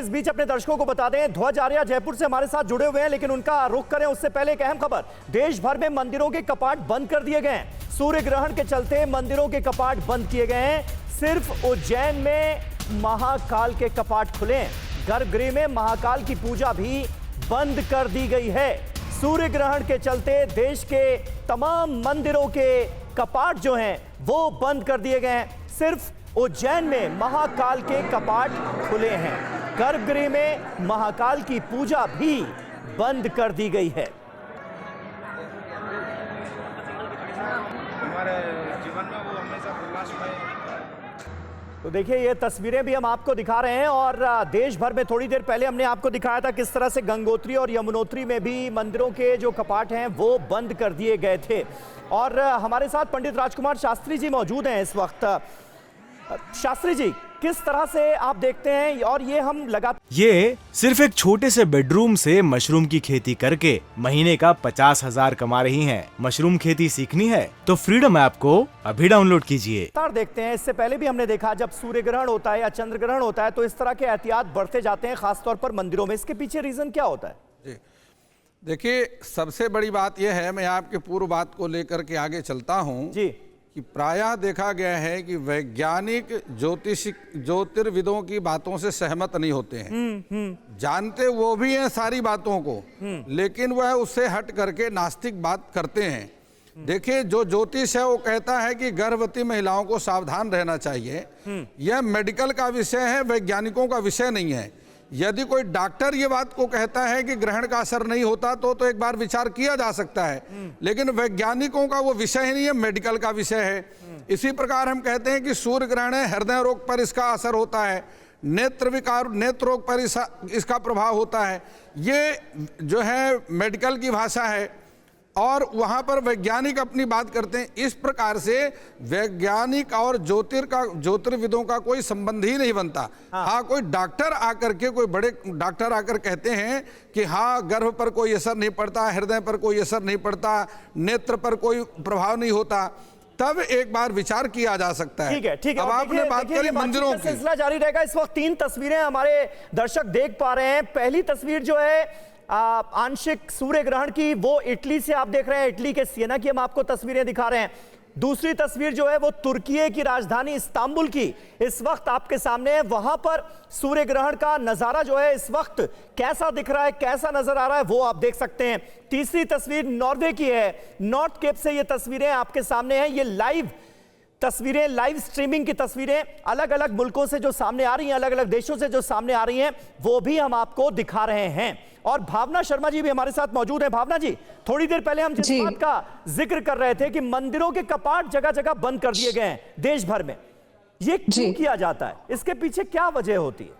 इस बीच अपने दर्शकों को बता दें, ध्वज आर्या जयपुर से हमारे साथ जुड़े हुए हैं, लेकिन उनका रुख करें उससे पहले एक अहम खबर। देश भर में मंदिरों के कपाट बंद कर दिए गए हैं। सूर्य ग्रहण के चलते मंदिरों के कपाट बंद किए गए हैं। सिर्फ उज्जैन में महाकाल के कपाट खुले हैं। गर्भगृह में महाकाल की पूजा भी बंद कर दी गई है। सूर्य ग्रहण के चलते देश के तमाम मंदिरों के कपाट जो हैं वो बंद कर दिए गए हैं। सिर्फ उज्जैन में महाकाल के कपाट खुले हैं। गर्भगृह में महाकाल की पूजा भी बंद कर दी गई है। हमारे जीवन में वो हमेशा प्रकाशमय। तो देखिए, ये तस्वीरें भी हम आपको दिखा रहे हैं और देश भर में थोड़ी देर पहले हमने आपको दिखाया था किस तरह से गंगोत्री और यमुनोत्री में भी मंदिरों के जो कपाट हैं वो बंद कर दिए गए थे। और हमारे साथ पंडित राजकुमार शास्त्री जी मौजूद हैं इस वक्त। शास्त्री जी, किस तरह से आप देखते हैं? और ये सिर्फ एक छोटे से बेडरूम से मशरूम की खेती करके महीने का 50,000 कमा रही हैं। मशरूम खेती सीखनी है तो फ्रीडम ऐप को अभी डाउनलोड कीजिए। देखते हैं, इससे पहले भी हमने देखा जब सूर्य ग्रहण होता है या चंद्र ग्रहण होता है तो इस तरह के एहतियात बढ़ते जाते हैं, खासतौर पर मंदिरों में। इसके पीछे रीजन क्या होता है? जी देखिए, सबसे बड़ी बात यह है, मैं आपके पूर्व बात को लेकर के आगे चलता हूँ जी, कि प्रायः देखा गया है कि वैज्ञानिक ज्योतिर्विदों की बातों से सहमत नहीं होते हैं। जानते वो भी हैं सारी बातों को, लेकिन वह उससे हट करके नास्तिक बात करते हैं। देखिए, जो ज्योतिष है वो कहता है कि गर्भवती महिलाओं को सावधान रहना चाहिए। यह मेडिकल का विषय है, वैज्ञानिकों का विषय नहीं है। यदि कोई डॉक्टर ये बात को कहता है कि ग्रहण का असर नहीं होता तो एक बार विचार किया जा सकता है, लेकिन वैज्ञानिकों का वो विषय ही नहीं है, मेडिकल का विषय है। इसी प्रकार हम कहते हैं कि सूर्य ग्रहण है, हृदय रोग पर इसका असर होता है, नेत्र विकार, नेत्र रोग पर इसका प्रभाव होता है। ये जो है मेडिकल की भाषा है और वहाँ पर वैज्ञानिक अपनी बात करते हैं। इस प्रकार से वैज्ञानिक और ज्योतिर्विदों का कोई संबंध ही नहीं बनता। हाँ, कोई डॉक्टर आकर के, कोई बड़े डॉक्टर आकर कहते हैं कि हाँ, गर्भ पर कोई असर नहीं पड़ता, हृदय पर कोई असर नहीं पड़ता, नेत्र पर कोई प्रभाव नहीं होता, तब एक बार विचार किया जा सकता है। ठीक है, ठीक है। अब आपने बात करी मंदिरों की। सिलसिला जारी रहेगा। इस वक्त 3 तस्वीरें हमारे दर्शक देख पा रहे हैं। पहली तस्वीर जो है आंशिक सूर्य ग्रहण की, वो इटली से आप देख रहे हैं। इटली के सियना की हम आपको तस्वीरें दिखा रहे हैं। दूसरी तस्वीर जो है वो तुर्की की राजधानी इस्तांबुल की इस वक्त आपके सामने है। वहां पर सूर्य ग्रहण का नजारा जो है इस वक्त कैसा दिख रहा है, कैसा नजर आ रहा है, वो आप देख सकते हैं। तीसरी तस्वीर नॉर्वे की है। नॉर्थ केप से ये तस्वीरें आपके सामने हैं। ये लाइव तस्वीरें, लाइव स्ट्रीमिंग की तस्वीरें अलग अलग मुल्कों से जो सामने आ रही हैं, अलग अलग देशों से जो सामने आ रही हैं, वो भी हम आपको दिखा रहे हैं। और भावना शर्मा जी भी हमारे साथ मौजूद हैं। भावना जी, थोड़ी देर पहले हम जिस बात का जिक्र कर रहे थे कि मंदिरों के कपाट जगह जगह बंद कर दिए गए हैं देश भर में, ये क्यों किया जाता है? इसके पीछे क्या वजह होती है?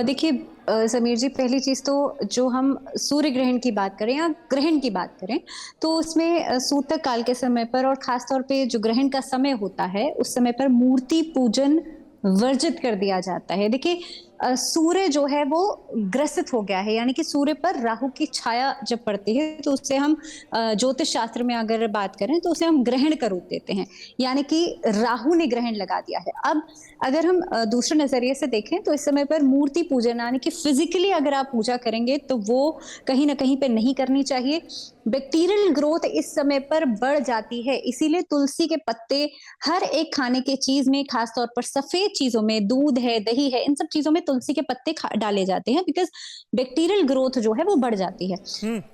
देखिए समीर जी, पहली चीज तो जो हम सूर्य ग्रहण की बात करें या ग्रहण की बात करें तो उसमें सूतक काल के समय पर और खास तौर पे जो ग्रहण का समय होता है उस समय पर मूर्ति पूजन वर्जित कर दिया जाता है। देखिए, सूर्य जो है वो ग्रसित हो गया है, यानी कि सूर्य पर राहु की छाया जब पड़ती है तो उससे हम ज्योतिष शास्त्र में अगर बात करें तो उसे हम ग्रहण का रूप देते हैं, यानी कि राहु ने ग्रहण लगा दिया है। अब अगर हम दूसरे नजरिए से देखें तो इस समय पर मूर्ति पूजन, यानी कि फिजिकली अगर आप पूजा करेंगे तो वो कहीं ना कहीं पे नहीं करनी चाहिए। बैक्टीरियल ग्रोथ इस समय पर बढ़ जाती है, इसीलिए तुलसी के पत्ते हर एक खाने के चीज में, खासतौर पर सफेद चीजों में, दूध है, दही है, इन सब चीजों में तुलसी के पत्ते डाले जाते हैं, बिकॉज बैक्टीरियल ग्रोथ जो है वो बढ़ जाती है।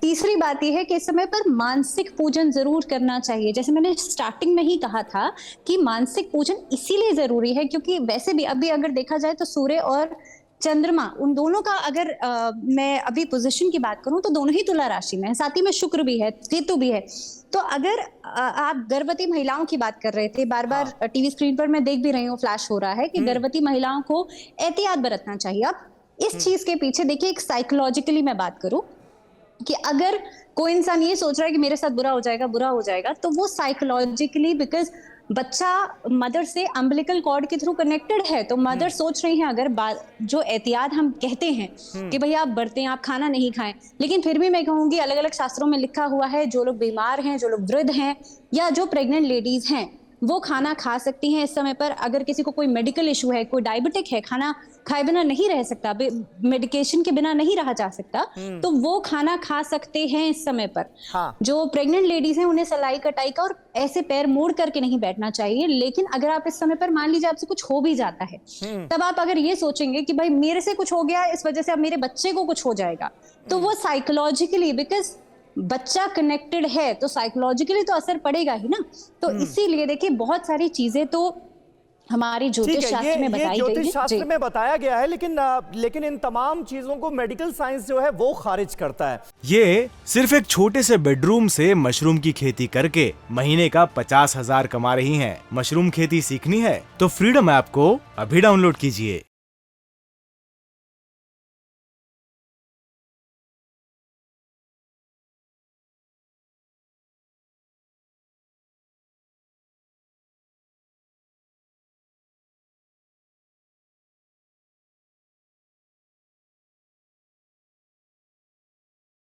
तीसरी बात यह है कि इस समय पर मानसिक पूजन जरूर करना चाहिए। जैसे मैंने स्टार्टिंग में ही कहा था कि मानसिक पूजन इसीलिए जरूरी है क्योंकि वैसे भी अभी अगर देखा जाए तो सूर्य और चंद्रमा, उन दोनों का अगर मैं अभी पोजीशन की बात करूं तो दोनों ही तुला राशि में है, साथ ही में शुक्र भी है, केतु भी है। तो अगर आप गर्भवती महिलाओं की बात कर रहे थे, बार बार टीवी स्क्रीन पर मैं देख भी रही हूँ, फ्लैश हो रहा है कि गर्भवती महिलाओं को एहतियात बरतना चाहिए। अब इस चीज के पीछे देखिए, एक साइकोलॉजिकली मैं बात करूं कि अगर कोई इंसान ये सोच रहा है कि मेरे साथ बुरा हो जाएगा, तो वो साइकोलॉजिकली, बिकॉज बच्चा मदर से अम्बिलिकल कॉर्ड के थ्रू कनेक्टेड है, तो मदर सोच रही है, अगर जो एहतियात हम कहते हैं कि भैया आप बरतें, आप खाना नहीं खाएं, लेकिन फिर भी मैं कहूंगी अलग अलग शास्त्रों में लिखा हुआ है जो लोग बीमार हैं, जो लोग वृद्ध हैं या जो प्रेग्नेंट लेडीज हैं, वो खाना खा सकती हैं इस समय पर। अगर किसी को कोई मेडिकल इशू है, कोई डायबिटिक है, खाना खाए बिना नहीं रह सकता, मेडिकेशन के बिना नहीं रहा जा सकता, तो वो खाना खा सकते हैं इस समय पर। हाँ। जो प्रेग्नेंट लेडीज हैं उन्हें सलाई कटाई का और ऐसे पैर मोड़ करके नहीं बैठना चाहिए। लेकिन अगर आप इस समय पर मान लीजिए आपसे कुछ हो भी जाता है, तब आप अगर ये सोचेंगे कि भाई मेरे से कुछ हो गया, इस वजह से अब मेरे बच्चे को कुछ हो जाएगा, तो वो साइकोलॉजिकली, बिकॉज बच्चा कनेक्टेड है तो साइकोलॉजिकली तो असर पड़ेगा ही ना। तो इसीलिए देखिए बहुत सारी चीजें तो हमारी ठीक ज्योतिष है, शास्त्र में बताई गई ज्योतिष है। शास्त्र जी। में बताया गया है, लेकिन इन तमाम चीजों को मेडिकल साइंस जो है वो खारिज करता है। ये सिर्फ एक छोटे से बेडरूम से मशरूम की खेती करके महीने का 50,000 कमा रही हैं। मशरूम खेती सीखनी है तो फ्रीडम ऐप को अभी डाउनलोड कीजिए।